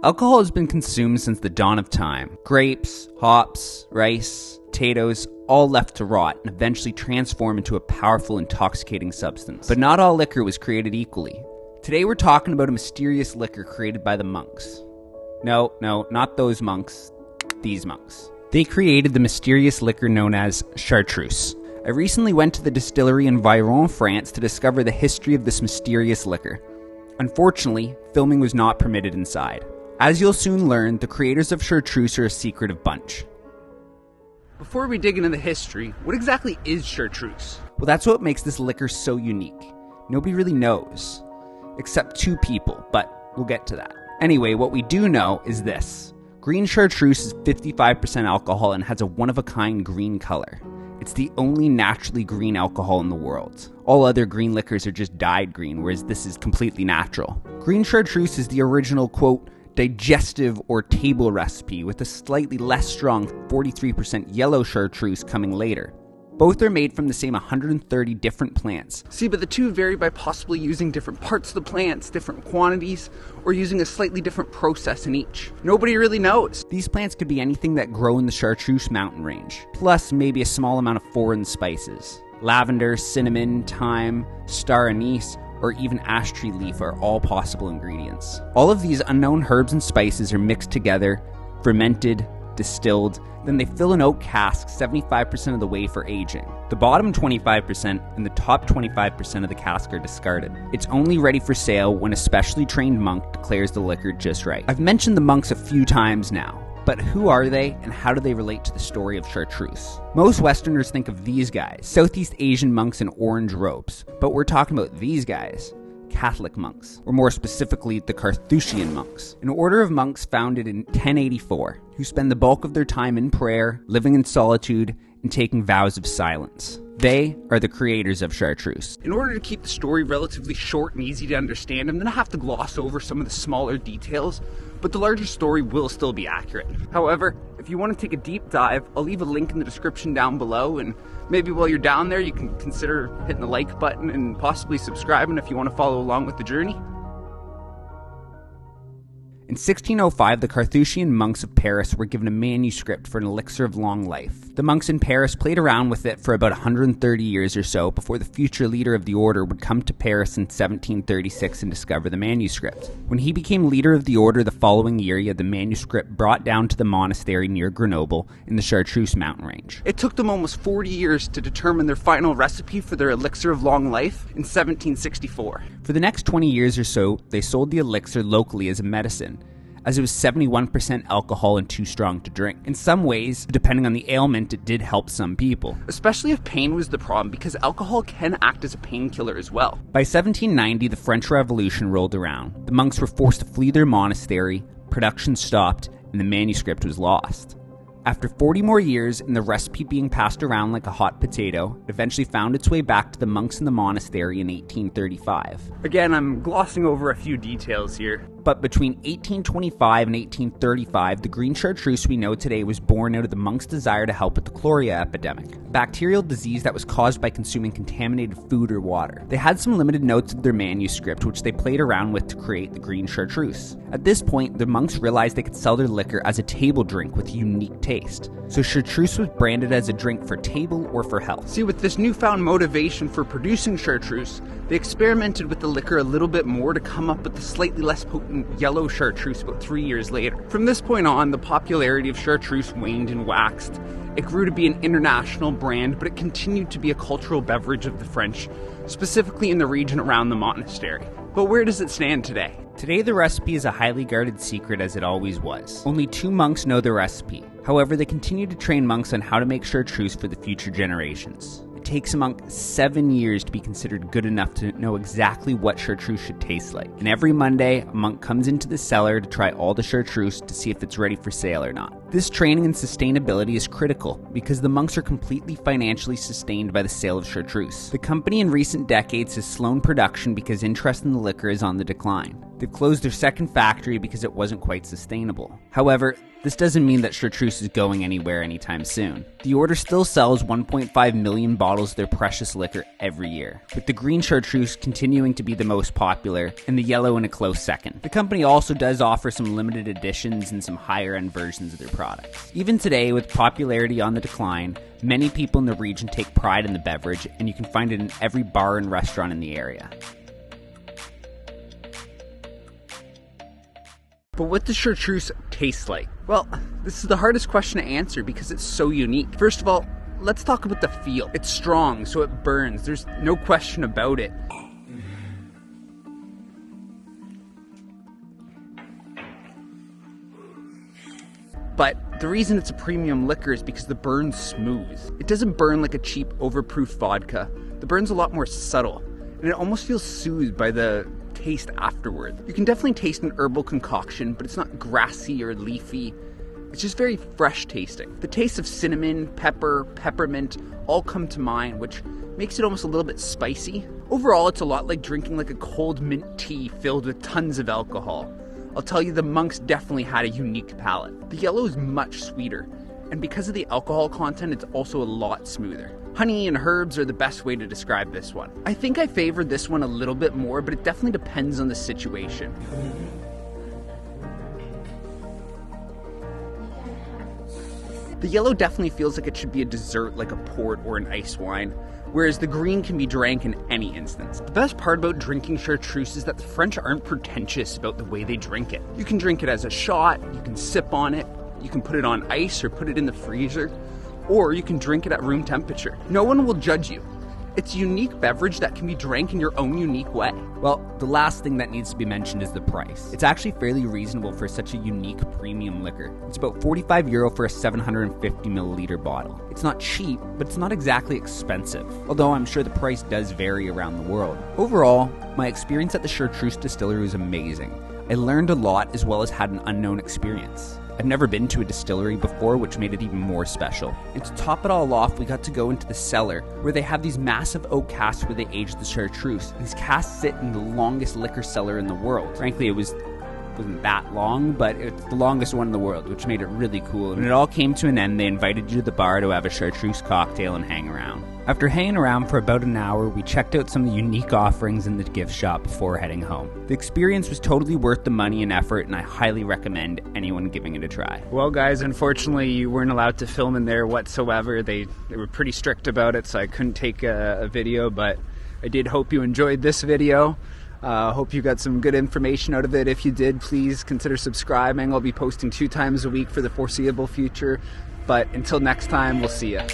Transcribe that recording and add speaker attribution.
Speaker 1: Alcohol has been consumed since the dawn of time. Grapes, hops, rice, potatoes, all left to rot and eventually transform into a powerful, intoxicating substance. But not all liquor was created equally. Today we're talking about a mysterious liquor created by the monks. No, not those monks. These monks. They created the mysterious liquor known as Chartreuse. I recently went to the distillery in Voiron, France to discover the history of this mysterious liquor. Unfortunately, filming was not permitted inside. As you'll soon learn, the creators of Chartreuse are a secretive bunch.
Speaker 2: Before we dig into the history, what exactly is Chartreuse?
Speaker 1: Well, that's what makes this liquor so unique. Nobody really knows, except two people, but we'll get to that. Anyway, what we do know is this. Green Chartreuse is 55% alcohol and has a one-of-a-kind green color. It's the only naturally green alcohol in the world. All other green liquors are just dyed green, whereas this is completely natural. Green Chartreuse is the original, quote, digestive or table recipe with a slightly less strong 43% yellow Chartreuse coming later. Both are made from the same 130 different plants.
Speaker 2: See, but the two vary by possibly using different parts of the plants, different quantities, or using a slightly different process in each. Nobody really knows.
Speaker 1: These plants could be anything that grow in the Chartreuse mountain range, plus maybe a small amount of foreign spices. Lavender, cinnamon, thyme, star anise, or even ash tree leaf are all possible ingredients. All of these unknown herbs and spices are mixed together, fermented, distilled, then they fill in oak casks 75% of the way for aging. The bottom 25% and the top 25% of the cask are discarded. It's only ready for sale when a specially trained monk declares the liquor just right. I've mentioned the monks a few times now, but who are they and how do they relate to the story of Chartreuse? Most Westerners think of these guys, Southeast Asian monks in orange robes, but we're talking about these guys, Catholic monks, or more specifically, the Carthusian monks, an order of monks founded in 1084, who spend the bulk of their time in prayer, living in solitude, and taking vows of silence. They are the creators of Chartreuse.
Speaker 2: In order to keep the story relatively short and easy to understand, I'm going to have to gloss over some of the smaller details, but the larger story will still be accurate. However, if you want to take a deep dive, I'll leave a link in the description down below, and maybe while you're down there, you can consider hitting the like button and possibly subscribing if you want to follow along with the journey.
Speaker 1: In 1605, the Carthusian monks of Paris were given a manuscript for an elixir of long life. The monks in Paris played around with it for about 130 years or so before the future leader of the order would come to Paris in 1736 and discover the manuscript. When he became leader of the order the following year, he had the manuscript brought down to the monastery near Grenoble in the Chartreuse mountain range.
Speaker 2: It took them almost 40 years to determine their final recipe for their elixir of long life in 1764.
Speaker 1: For the next 20 years or so, they sold the elixir locally as a medicine, as it was 71% alcohol and too strong to drink. In some ways, depending on the ailment, it did help some people.
Speaker 2: Especially if pain was the problem, because alcohol can act as a painkiller as well.
Speaker 1: By 1790, the French Revolution rolled around. The monks were forced to flee their monastery, production stopped, and the manuscript was lost. After 40 more years and the recipe being passed around like a hot potato, it eventually found its way back to the monks in the monastery in 1835.
Speaker 2: Again, I'm glossing over a few details here.
Speaker 1: But between 1825 and 1835, the green Chartreuse we know today was born out of the monks' desire to help with the chloria epidemic, a bacterial disease that was caused by consuming contaminated food or water. They had some limited notes of their manuscript, which they played around with to create the green Chartreuse. At this point, the monks realized they could sell their liquor as a table drink with a unique taste. So Chartreuse was branded as a drink for table or for health.
Speaker 2: See, with this newfound motivation for producing Chartreuse, they experimented with the liquor a little bit more to come up with the slightly less potent yellow Chartreuse about 3 years later. From this point on, the popularity of Chartreuse waned and waxed. It grew to be an international brand, but it continued to be a cultural beverage of the French, specifically in the region around the monastery. But where does it stand today?
Speaker 1: Today, the recipe is a highly guarded secret, as it always was. Only 2 monks know the recipe. However, they continue to train monks on how to make Chartreuse for the future generations. It takes a monk 7 years to be considered good enough to know exactly what Chartreuse should taste like. And every Monday, a monk comes into the cellar to try all the Chartreuse to see if it's ready for sale or not. This training and sustainability is critical because the monks are completely financially sustained by the sale of Chartreuse. The company in recent decades has slowed production because interest in the liquor is on the decline. They've closed their second factory because it wasn't quite sustainable. However, this doesn't mean that Chartreuse is going anywhere anytime soon. The order still sells 1.5 million bottles of their precious liquor every year, with the green Chartreuse continuing to be the most popular and the yellow in a close second. The company also does offer some limited editions and some higher end versions of their products. Even today, with popularity on the decline, many people in the region take pride in the beverage, and you can find it in every bar and restaurant in the area.
Speaker 2: But what does Chartreuse taste like? Well, this is the hardest question to answer because it's so unique. First of all, let's talk about the feel. It's strong, so it burns. There's no question about it. But the reason it's a premium liquor is because the burn's smooth. It doesn't burn like a cheap, overproof vodka. The burn's a lot more subtle, and it almost feels soothed by the taste afterward. You can definitely taste an herbal concoction, but it's not grassy or leafy. It's just very fresh tasting. The taste of cinnamon, pepper, peppermint all come to mind, which makes it almost a little bit spicy. Overall, it's a lot like drinking like a cold mint tea filled with tons of alcohol. I'll tell you, the monks definitely had a unique palate. The yellow is much sweeter, and because of the alcohol content, it's also a lot smoother. Honey and herbs are the best way to describe this one. I think I favored this one a little bit more, but it definitely depends on the situation. The yellow definitely feels like it should be a dessert, like a port or an ice wine, whereas the green can be drank in any instance. The best part about drinking Chartreuse is that the French aren't pretentious about the way they drink it. You can drink it as a shot, you can sip on it, you can put it on ice or put it in the freezer, or you can drink it at room temperature. No one will judge you. It's a unique beverage that can be drank in your own unique way.
Speaker 1: Well, the last thing that needs to be mentioned is the price. It's actually fairly reasonable for such a unique premium liquor. It's about €45 for a 750 milliliter bottle. It's not cheap, but it's not exactly expensive, although I'm sure the price does vary around the world. Overall, my experience at the Chartreuse distillery was amazing. I learned a lot as well as had an unknown experience. I've never been to a distillery before, which made it even more special. And to top it all off, we got to go into the cellar, where they have these massive oak casks where they age the Chartreuse. These casks sit in the longest liquor cellar in the world. Frankly, it wasn't that long, but it's the longest one in the world, which made it really cool. And when it all came to an end, they invited you to the bar to have a Chartreuse cocktail and hang around. After hanging around for about an hour, we checked out some of the unique offerings in the gift shop before heading home. The experience was totally worth the money and effort, and I highly recommend anyone giving it a try.
Speaker 2: Well, guys, unfortunately, you weren't allowed to film in there whatsoever. They were pretty strict about it, so I couldn't take a video, but I did hope you enjoyed this video. Hope you got some good information out of it. If you did, please consider subscribing. I'll be posting 2 times a week for the foreseeable future. But until next time, we'll see ya.